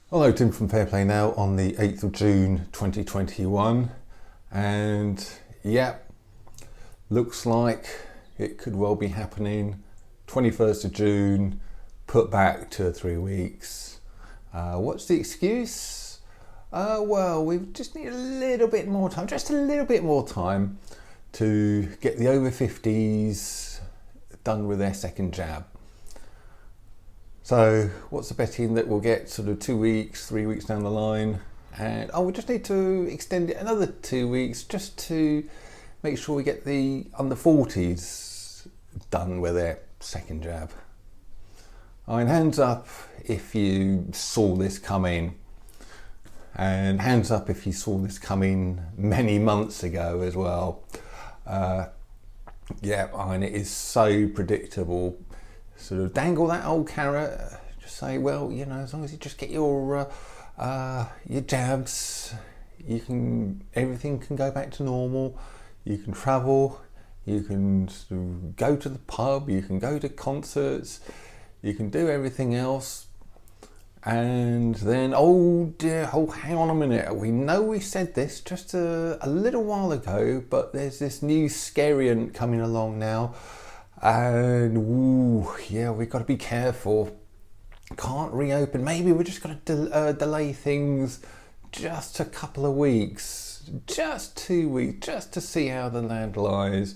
Hello, Tim from Fair Play Now on the 8th of June 2021, and yeah, looks like it could well be happening. 21st of June, put back 2 or 3 weeks. What's the excuse? Well, we just need a little bit more time, just a little bit more time to get the over 50s done with their second jab. So what's the betting that we'll get sort of 2 weeks, 3 weeks down the line, and we just need to extend it another 2 weeks just to make sure we get the under 40s done with their second jab. I mean, hands up if you saw this coming, and hands up if you saw this coming many months ago as well. Yeah, I mean, it is so predictable. Sort of dangle that old carrot, just say, well, you know, as long as you just get your jabs, everything can go back to normal. You can travel, you can sort of go to the pub, you can go to concerts, you can do everything else. And then, oh dear, hang on a minute. We know we said this just a little while ago, but there's this new scariant coming along now. And yeah, we've got to be careful. Can't reopen. Maybe we're just going to delay things just a couple of weeks, just 2 weeks, just to see how the land lies.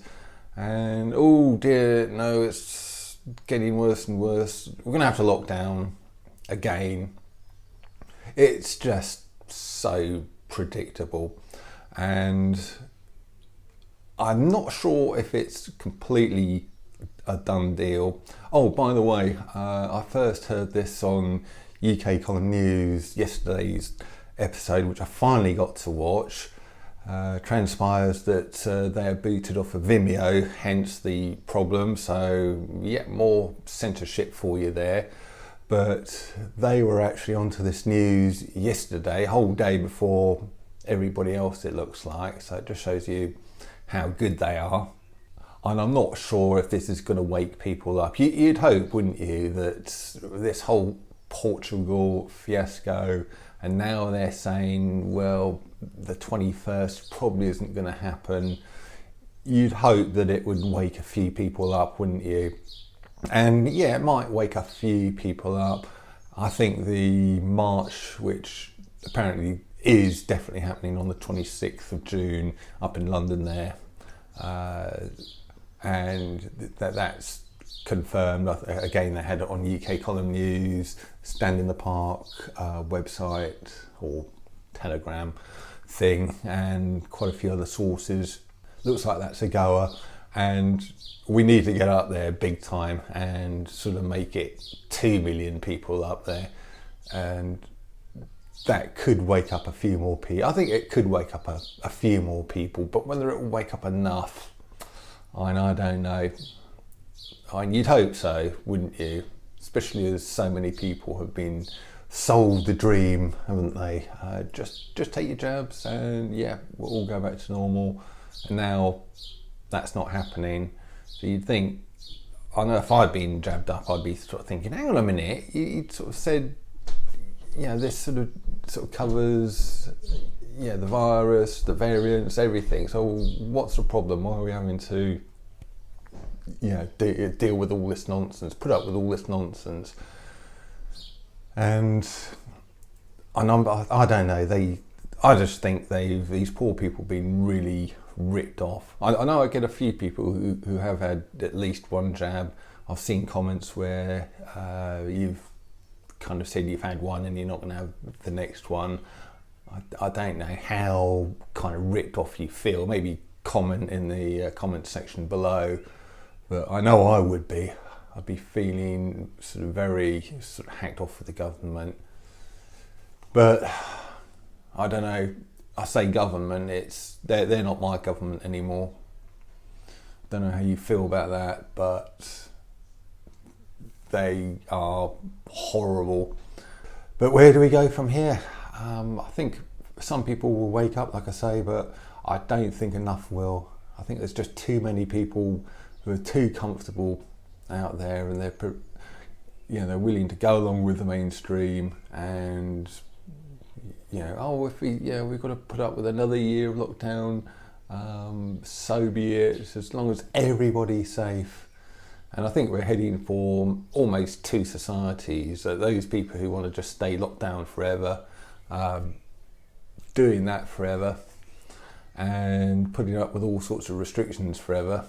And oh dear, no, it's getting worse and worse. We're going to have to lock down again. It's just so predictable, and I'm not sure if it's completely a done deal. Oh, by the way, I first heard this on UK Column News, yesterday's episode, which I finally got to watch. Transpires that they are booted off of Vimeo, hence the problem. So yeah, more censorship for you there. But they were actually onto this news yesterday, a whole day before everybody else, it looks like. So it just shows you how good they are. And I'm not sure if this is going to wake people up. You'd hope, wouldn't you, that this whole Portugal fiasco, and now they're saying, well, the 21st probably isn't going to happen. You'd hope that it would wake a few people up, wouldn't you? And yeah, it might wake a few people up. I think the march, which apparently is definitely happening on the 26th of June up in London there, and that's confirmed. Again, they had it on UK Column News, Stand in the Park website or Telegram thing, and quite a few other sources. Looks like that's a goer, and we need to get up there big time and sort of make it 2 million people up there, and that could wake up a few more people. I think it could wake up a few more people, but whether it will wake up enough, I don't know. You'd hope so, wouldn't you? Especially as so many people have been sold the dream, haven't they? Just take your jabs and yeah, we'll all go back to normal. And now that's not happening. So you'd think, I know if I'd been jabbed up, I'd be sort of thinking, hang on a minute, you sort of said, yeah, this sort of covers, yeah, the virus, the variants, everything. So what's the problem? Why are we having to, deal with all this nonsense, put up with all this nonsense? And I don't know. I just think these poor people been really ripped off. I know I get a few people who have had at least one jab. I've seen comments where you've kind of said you've had one and you're not going to have the next one. I don't know how kind of ripped off you feel. Maybe comment in the comment section below. But I know I would be. I'd be feeling sort of very sort of hacked off with the government. But I don't know. I say government. They're not my government anymore. Don't know how you feel about that, but they are horrible. But where do we go from here? I think some people will wake up, like I say, but I don't think enough will. I think there's just too many people who are too comfortable out there, and they're willing to go along with the mainstream, and if we've got to put up with another year of lockdown, so be it, as long as everybody's safe. And I think we're heading for almost two societies. Those people who want to just stay locked down forever, doing that forever, and putting up with all sorts of restrictions forever.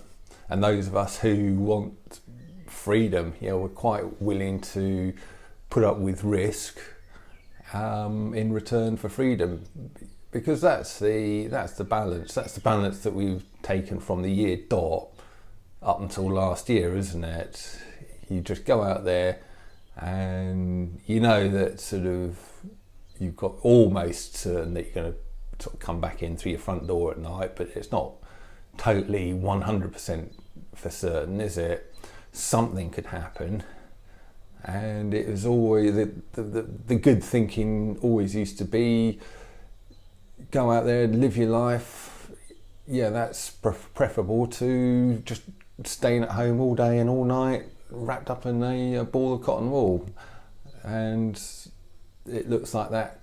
And those of us who want freedom, we're quite willing to put up with risk in return for freedom, because that's the balance. That's the balance that we've taken from the year dot up until last year, isn't it? You just go out there and that sort of you've got almost certain that you're going to sort of come back in through your front door at night, but it's not totally 100% for certain, is it? Something could happen. And it was always the good thinking always used to be, go out there and live your life. That's preferable to just staying at home all day and all night wrapped up in a ball of cotton wool. And it looks like that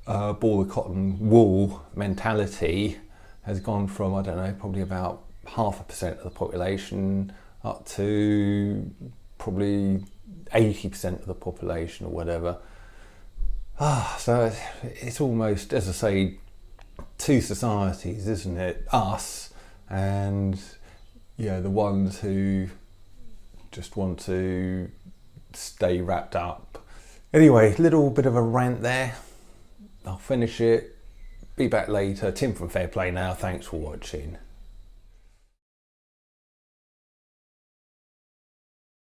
ball of cotton wool mentality has gone from, I don't know, probably about 0.5% of the population up to probably 80% of the population or whatever. So it's almost, as I say, two societies, isn't it? Us and the ones who just want to stay wrapped up. Anyway, little bit of a rant there. I'll finish it. Be back later. Tim from Fair Play now. Thanks for watching.